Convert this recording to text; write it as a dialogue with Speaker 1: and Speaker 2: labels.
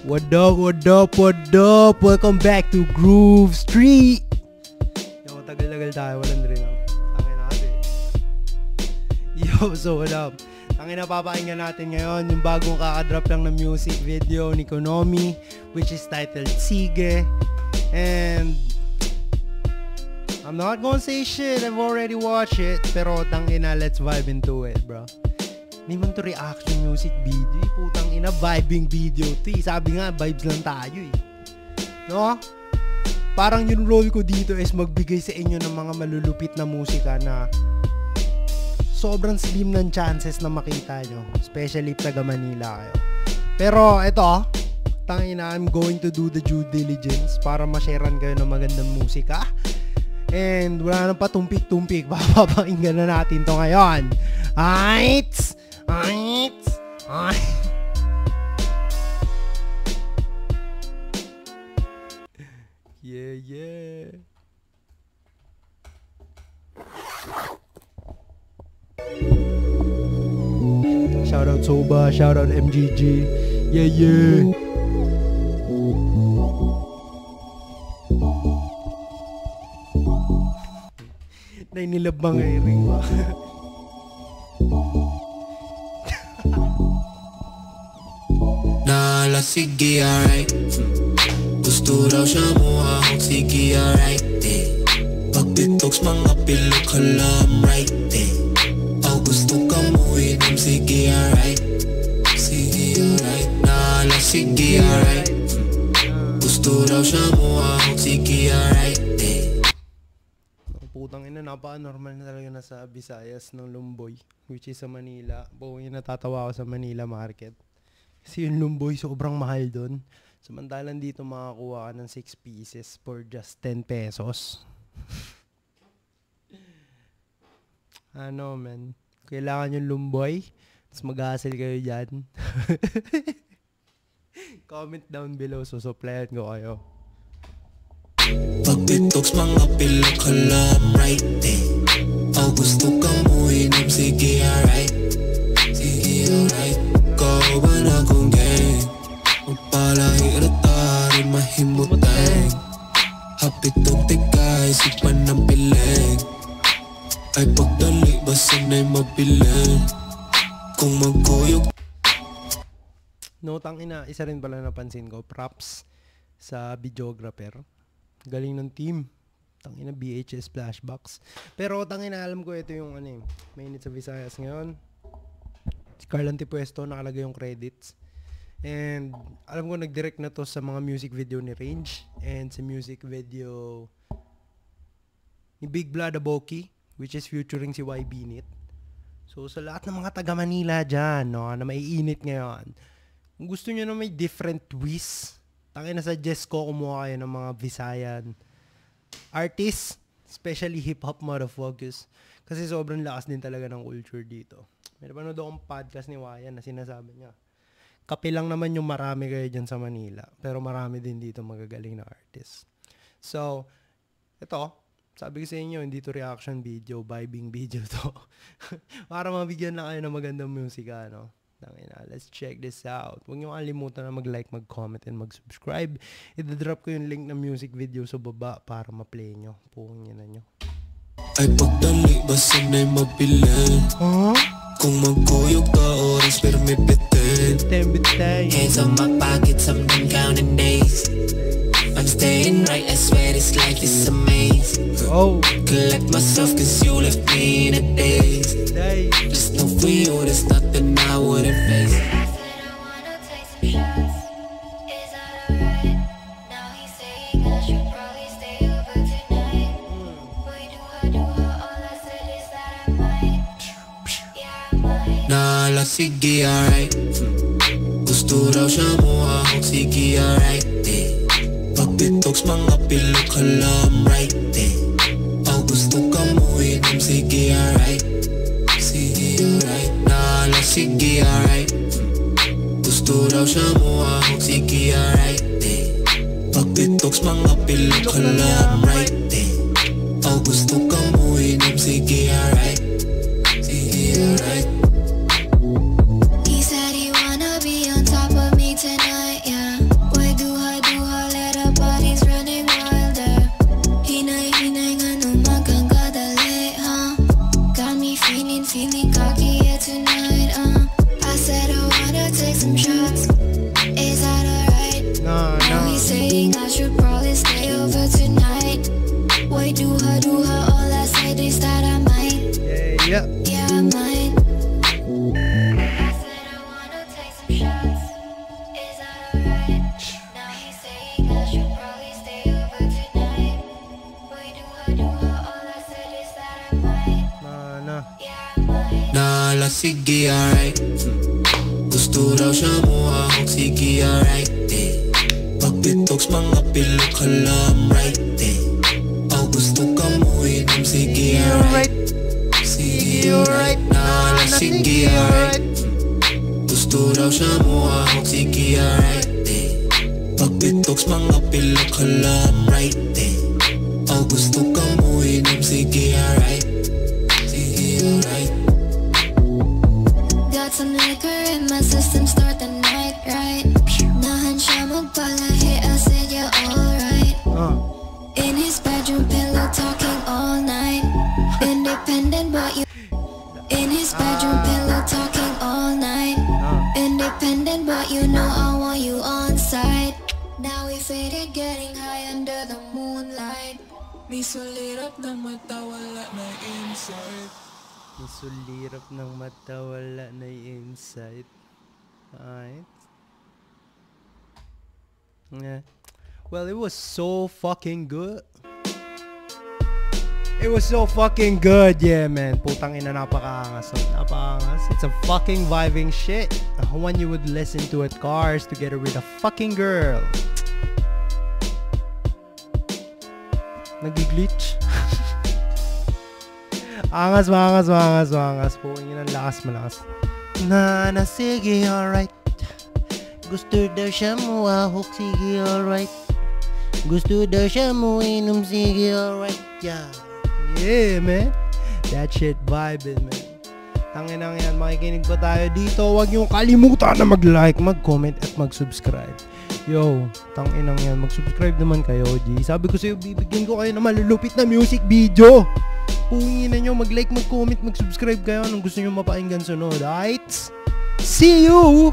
Speaker 1: What up, what up, what up? Welcome back to Groove Street. Yo, tagal-tagal tayo, walang rin ako. Tangin natin. Yo, so what up? Tangin na papakinggan natin ngayon yung bagong kakadrop lang na music video ni Konomi, which is titled Sige. And I'm not gonna say shit, I've already watched it. Pero tangin na, let's vibe into it, bro. Hindi man to reaction music video, putang ina, vibing video to. Sabi nga, vibes lang tayo no? Parang yung role ko dito is magbigay sa inyo ng mga malulupit na musika na sobrang slim ng chances na makita nyo, especially if taga Manila kayo. Pero eto, tangina, I'm going to do the due diligence para ma-sharean kayo ng magandang musika. And wala nang patumpik-tumpik, papapakinggan na natin to ngayon. Aight! Yeah. Shout out Soba, shout out MGG. Yeah. Nainilab mga iring ba?
Speaker 2: Nala, sige, alright. Gusto raw siya mo akong sige, alright, Pag detox mga pilok ka lang, right, Aw gusto ka mo inom, sige, alright. Sige, alright. Nala, sige, alright. Gusto raw siya mo akong sige, alright,
Speaker 1: Putang ina, napaka-normal na talaga na sa Visayas ng Lumboy, which is sa Manila. Buong natatawa ako sa Manila market. Kasi yung Lumboy sobrang mahal doon. Samantalang dito makakuha ka ng 6 pieces for just 10 pesos. Ano man, kailangan yung Lumboy, tapos mag-hustle kayo dyan. Comment down below, so supplyan ko kayo.
Speaker 2: Pag detox mga pilok ka lang, right, Aw gusto ka mo inom, sige, alright. Sige, alright. Ikaw ba na kong gang? Magpalahiratarin mahimuteng. Hapit o tikay, sipan ng piling. Ay pagdali, basta na'y mabiling. Kung magkuyog.
Speaker 1: No, tangina, isa rin pala napansin ko, props sa videographer. Galing ng team. Tangina, BHS Flashbox. Pero tangina, alam ko ito yung mainit sa Visayas ngayon. Si Carl Antipuesto, nakalagay yung credits. And alam ko nag-direct na to sa mga music video ni Range and sa music video ni Big Blood Aboki, which is featuring si YB Nit. So sa lahat ng mga taga Manila dyan, no, na maiinit ngayon, kung gusto nyo na may different twist, tangina, suggest ko kumuha kayo ng mga Visayan artists, especially hip-hop motherfuckers, kasi sobrang lakas din talaga ng culture dito. May napanood akong podcast ni Wayan na sinasabi niya, kape lang naman yung marami kayo dyan sa Manila, pero marami din dito magagaling na artists. So, ito, sabi ko sa inyo, hindi to reaction video, vibing video to. Para mabigyan na kayo ng magandang musika, no? Let's check this out. Huwag niyo kalimutan na mag-like, mag-comment, and mag-subscribe. I-drop ko yung link ng music video sa baba para ma-play nyo. Pungin na nyo.
Speaker 2: Ay pagdali, basta na'y mabiling. Kung magkuyog ka oras, pero may bitin. Hands on my pockets, I'm done counting days. I'm staying right, I swear this life is amazing. Collect myself cause you left me in a daze. Just know for you there's nothing I wouldn't face. Nala, sige, alright. Gusto raw siya mo akong sige, alright, Pag detox mga pilok ka lang, right, Aw gusto ka mo inom, sige, alright. Sige, alright. Nala, sige, alright. Gusto raw siya mo akong sige, alright, Pag detox mga pilok ka lang, right, Aw gusto ka mo inom, sige, alright. Sige, alright.
Speaker 3: He said he wanna be on top of me tonight, yeah. getting cocky here tonight. I said I wanna take some shots. Is that alright?
Speaker 1: No,
Speaker 3: Now
Speaker 1: no.
Speaker 3: he's saying I should probably stay over tonight. Why do her? All I said is that I might.
Speaker 1: Yeah.
Speaker 3: Yeah, I might. I said I wanna take some shots. Is that alright? Now he's saying I should probably stay over tonight. Why do her? All I said is that I might.
Speaker 1: No.
Speaker 3: Yeah, I might.
Speaker 2: Nala, sige, alright. Gusto raw siya mo ahok, sige, alright, eh. Pagbitoks, mga pilok, halam, right, eh. Oh, gusto ka mo inom, sige, alright. Sige, alright. Nala, sige, alright. Gusto raw siya mo ahok, sige, alright, eh. Pagbitoks, mga pilok, halam, right, eh. Oh, gusto ka mo inom, sige, alright. Sige, alright.
Speaker 3: Got some liquor in my system, start the night right. Nahan siya magpalahi, I said you're alright. In his bedroom pillow talking all night. Independent but you. In his bedroom pillow talking all night. Independent but you know I want you on side. Now we faded, getting high under the moonlight.
Speaker 2: May sulirap ng mata, wala na insight.
Speaker 1: Isulirap ng mata, wala na insight. Alright. Yeah. Well, it was so fucking good. It was so fucking good, yeah, man. Putang ina, napakaangas. Napakaangas. It's a fucking vibing shit. One you would listen to at cars together with a fucking girl. Nag-glitch. Angas. Puking ina, lakas malakas. Na, sige, alright. Gusto daw siya mo ahok, sige, alright. Gusto daw siya mo inom, sige, alright. Yeah, man. That shit vibing, man. Tanginang yan, makikinig pa tayo dito. Huwag niyong kalimutan na mag-like, mag-comment, at mag-subscribe. Yo, tanginang yan, mag-subscribe naman kayo, G. Sabi ko sa'yo, bibigyan ko kayo ng malulupit na music video. Pungin na nyo, mag-like, mag-comment, mag-subscribe kayo. Anong gusto nyo mapakinggan sunod, right? See you!